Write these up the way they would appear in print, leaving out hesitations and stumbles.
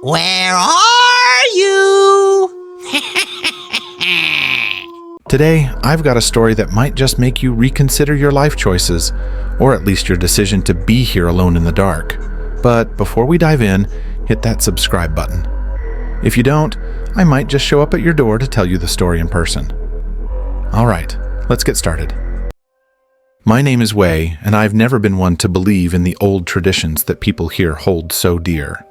Where are you? Today, I've got a story that might just make you reconsider your life choices, or at least your decision to be here alone in the dark. But before we dive in, hit that subscribe button. If you don't, I might just show up at your door to tell you the story in person. All right, let's get started. My name is Wei, and I've never been one to believe in the old traditions that people here hold so dear.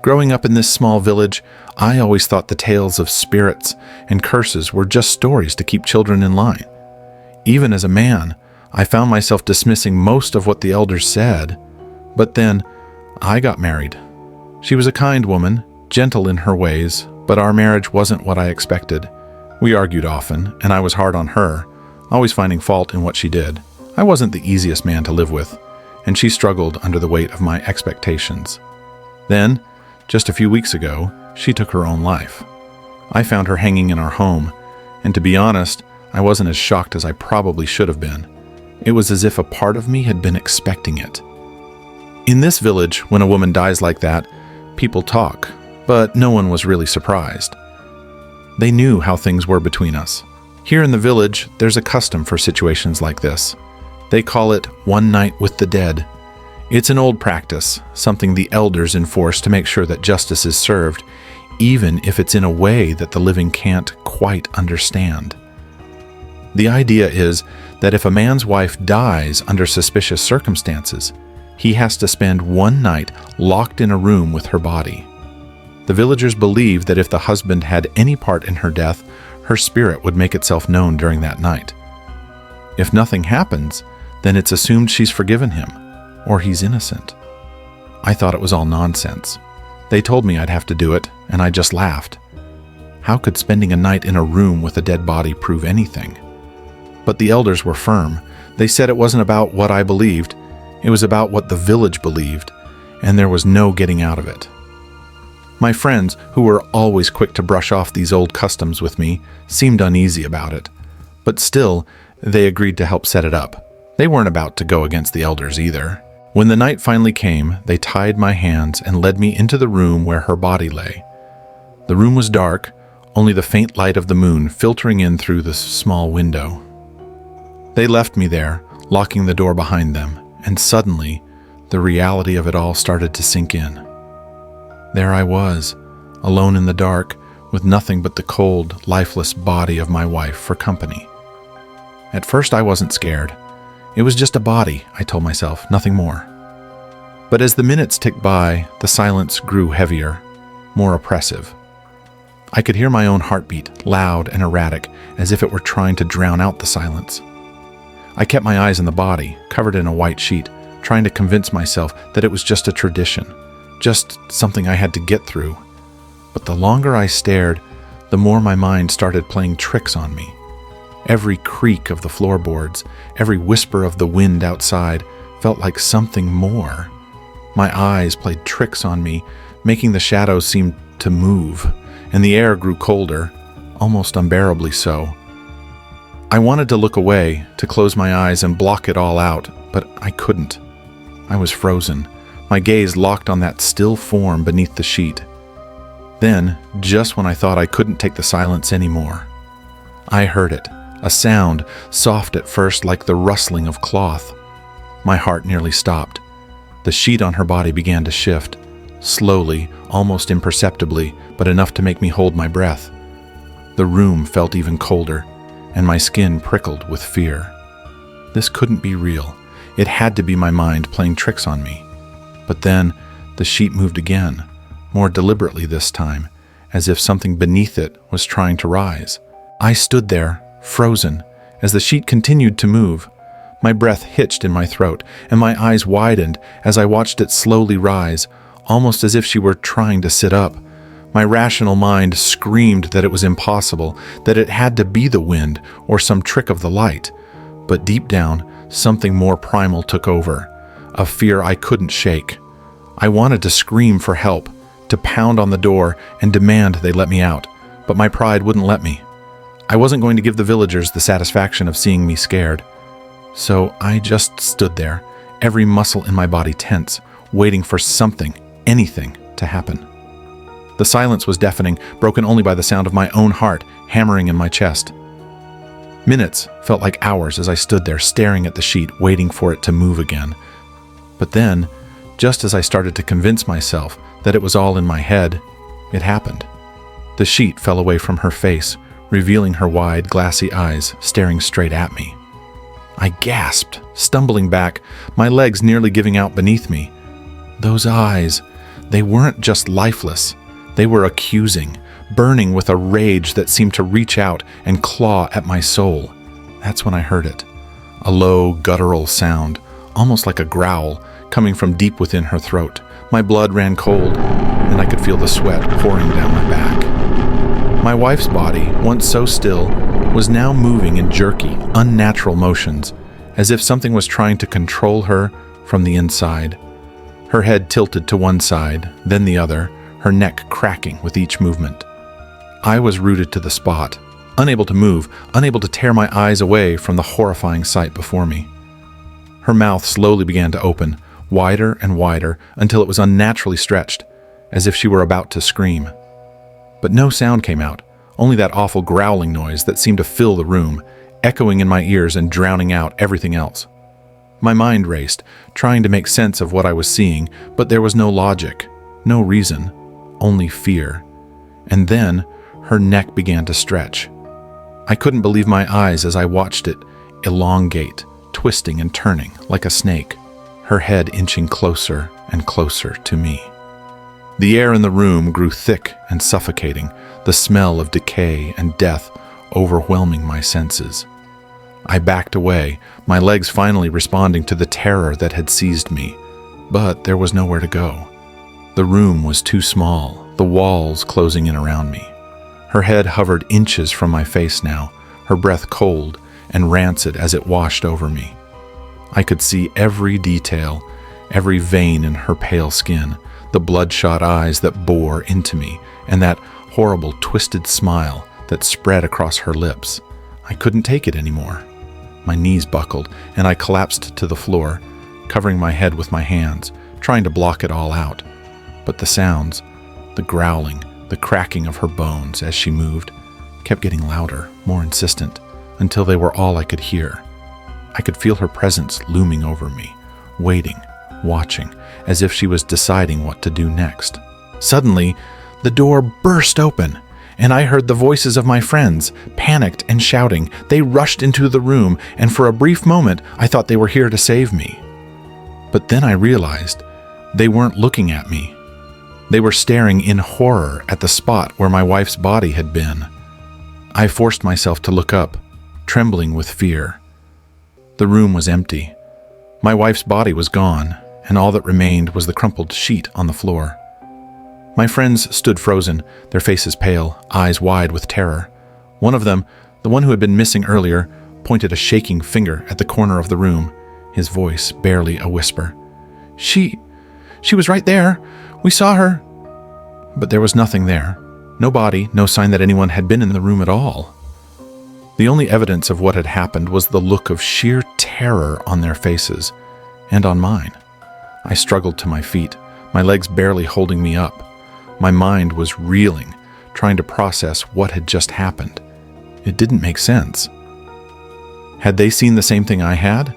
Growing up in this small village, I always thought the tales of spirits and curses were just stories to keep children in line. Even as a man, I found myself dismissing most of what the elders said. But then, I got married. She was a kind woman, gentle in her ways, but our marriage wasn't what I expected. We argued often, and I was hard on her, always finding fault in what she did. I wasn't the easiest man to live with, and she struggled under the weight of my expectations. Then, just a few weeks ago, she took her own life. I found her hanging in our home, and to be honest, I wasn't as shocked as I probably should have been. It was as if a part of me had been expecting it. In this village, when a woman dies like that, people talk, but no one was really surprised. They knew how things were between us. Here in the village, there's a custom for situations like this. They call it one night with the dead. It's an old practice, something the elders enforce to make sure that justice is served, even if it's in a way that the living can't quite understand. The idea is that if a man's wife dies under suspicious circumstances, he has to spend one night locked in a room with her body. The villagers believe that if the husband had any part in her death, her spirit would make itself known during that night. If nothing happens, then it's assumed she's forgiven him, or he's innocent. I thought it was all nonsense. They told me I'd have to do it, and I just laughed. How could spending a night in a room with a dead body prove anything? But the elders were firm. They said it wasn't about what I believed, it was about what the village believed, and there was no getting out of it. My friends, who were always quick to brush off these old customs with me, seemed uneasy about it. But still, they agreed to help set it up. They weren't about to go against the elders either. When the night finally came, they tied my hands and led me into the room where her body lay. The room was dark, only the faint light of the moon filtering in through the small window. They left me there, locking the door behind them, and suddenly, the reality of it all started to sink in. There I was, alone in the dark, with nothing but the cold, lifeless body of my wife for company. At first I wasn't scared. It was just a body, I told myself, nothing more. But as the minutes ticked by, the silence grew heavier, more oppressive. I could hear my own heartbeat, loud and erratic, as if it were trying to drown out the silence. I kept my eyes on the body, covered in a white sheet, trying to convince myself that it was just a tradition, just something I had to get through. But the longer I stared, the more my mind started playing tricks on me. Every creak of the floorboards, every whisper of the wind outside felt like something more. My eyes played tricks on me, making the shadows seem to move, and the air grew colder, almost unbearably so. I wanted to look away, to close my eyes and block it all out, but I couldn't. I was frozen, my gaze locked on that still form beneath the sheet. Then, just when I thought I couldn't take the silence anymore, I heard it. A sound, soft at first like the rustling of cloth. My heart nearly stopped. The sheet on her body began to shift, slowly, almost imperceptibly, but enough to make me hold my breath. The room felt even colder, and my skin prickled with fear. This couldn't be real. It had to be my mind playing tricks on me. But then, the sheet moved again, more deliberately this time, as if something beneath it was trying to rise. I stood there, frozen, as the sheet continued to move. My breath hitched in my throat, and my eyes widened as I watched it slowly rise, almost as if she were trying to sit up. My rational mind screamed that it was impossible, that it had to be the wind or some trick of the light. But deep down, something more primal took over, a fear I couldn't shake. I wanted to scream for help, to pound on the door and demand they let me out, but my pride wouldn't let me. I wasn't going to give the villagers the satisfaction of seeing me scared. So I just stood there, every muscle in my body tense, waiting for something, anything, to happen. The silence was deafening, broken only by the sound of my own heart hammering in my chest. Minutes felt like hours as I stood there staring at the sheet, waiting for it to move again. But then, just as I started to convince myself that it was all in my head, it happened. The sheet fell away from her face, revealing her wide, glassy eyes staring straight at me. I gasped, stumbling back, my legs nearly giving out beneath me. Those eyes, they weren't just lifeless. They were accusing, burning with a rage that seemed to reach out and claw at my soul. That's when I heard it. A low, guttural sound, almost like a growl, coming from deep within her throat. My blood ran cold, and I could feel the sweat pouring down my back. My wife's body, once so still, was now moving in jerky, unnatural motions, as if something was trying to control her from the inside. Her head tilted to one side, then the other, her neck cracking with each movement. I was rooted to the spot, unable to move, unable to tear my eyes away from the horrifying sight before me. Her mouth slowly began to open, wider and wider, until it was unnaturally stretched, as if she were about to scream. But no sound came out, only that awful growling noise that seemed to fill the room, echoing in my ears and drowning out everything else. My mind raced, trying to make sense of what I was seeing, but there was no logic, no reason, only fear. And then, her neck began to stretch. I couldn't believe my eyes as I watched it elongate, twisting and turning like a snake, her head inching closer and closer to me. The air in the room grew thick and suffocating, the smell of decay and death overwhelming my senses. I backed away, my legs finally responding to the terror that had seized me, but there was nowhere to go. The room was too small, the walls closing in around me. Her head hovered inches from my face now, her breath cold and rancid as it washed over me. I could see every detail, every vein in her pale skin, the bloodshot eyes that bore into me, and that horrible twisted smile that spread across her lips. I couldn't take it anymore. My knees buckled, and I collapsed to the floor, covering my head with my hands, trying to block it all out. But the sounds, the growling, the cracking of her bones as she moved, kept getting louder, more insistent, until they were all I could hear. I could feel her presence looming over me, waiting, watching, as if she was deciding what to do next. Suddenly, the door burst open, and I heard the voices of my friends, panicked and shouting. They rushed into the room, and for a brief moment, I thought they were here to save me. But then I realized they weren't looking at me. They were staring in horror at the spot where my wife's body had been. I forced myself to look up, trembling with fear. The room was empty. My wife's body was gone, and all that remained was the crumpled sheet on the floor. My friends stood frozen, their faces pale, eyes wide with terror. One of them, the one who had been missing earlier, pointed a shaking finger at the corner of the room, his voice barely a whisper. She was right there. We saw her." But there was nothing there. No body, no sign that anyone had been in the room at all. The only evidence of what had happened was the look of sheer terror on their faces, and on mine. I struggled to my feet, my legs barely holding me up. My mind was reeling, trying to process what had just happened. It didn't make sense. Had they seen the same thing I had?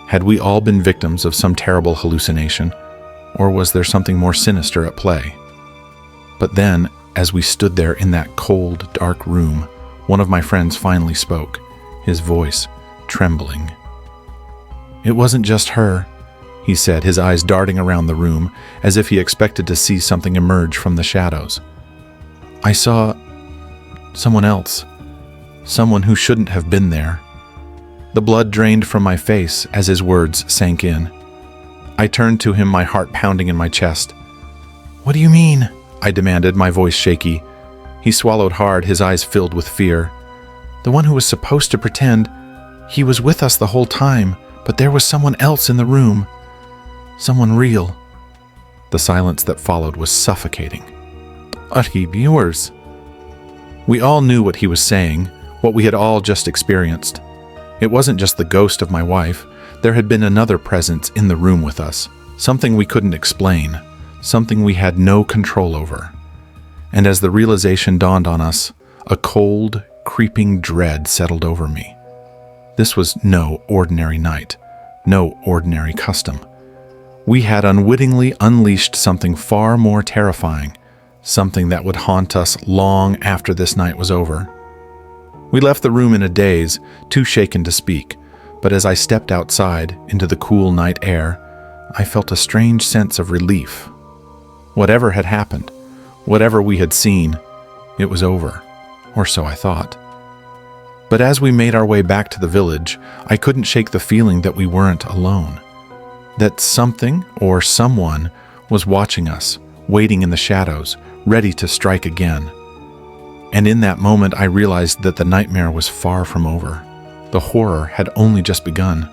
Had we all been victims of some terrible hallucination? Or was there something more sinister at play? But then, as we stood there in that cold, dark room, one of my friends finally spoke, his voice trembling. "It wasn't just her," he said, his eyes darting around the room, as if he expected to see something emerge from the shadows. "I saw someone else, someone who shouldn't have been there." The blood drained from my face as his words sank in. I turned to him, my heart pounding in my chest. "What do you mean?" I demanded, my voice shaky. He swallowed hard, his eyes filled with fear. "The one who was supposed to pretend he was with us the whole time, but there was someone else in the room. Someone real." The silence that followed was suffocating. "But he be yours." We all knew what he was saying, what we had all just experienced. It wasn't just the ghost of my wife. There had been another presence in the room with us, something we couldn't explain, something we had no control over. And as the realization dawned on us, a cold, creeping dread settled over me. This was no ordinary night, no ordinary custom. We had unwittingly unleashed something far more terrifying, something that would haunt us long after this night was over. We left the room in a daze, too shaken to speak, but as I stepped outside into the cool night air, I felt a strange sense of relief. Whatever had happened, whatever we had seen, it was over, or so I thought. But as we made our way back to the village, I couldn't shake the feeling that we weren't alone. That something or someone was watching us, waiting in the shadows, ready to strike again. And in that moment, I realized that the nightmare was far from over. The horror had only just begun.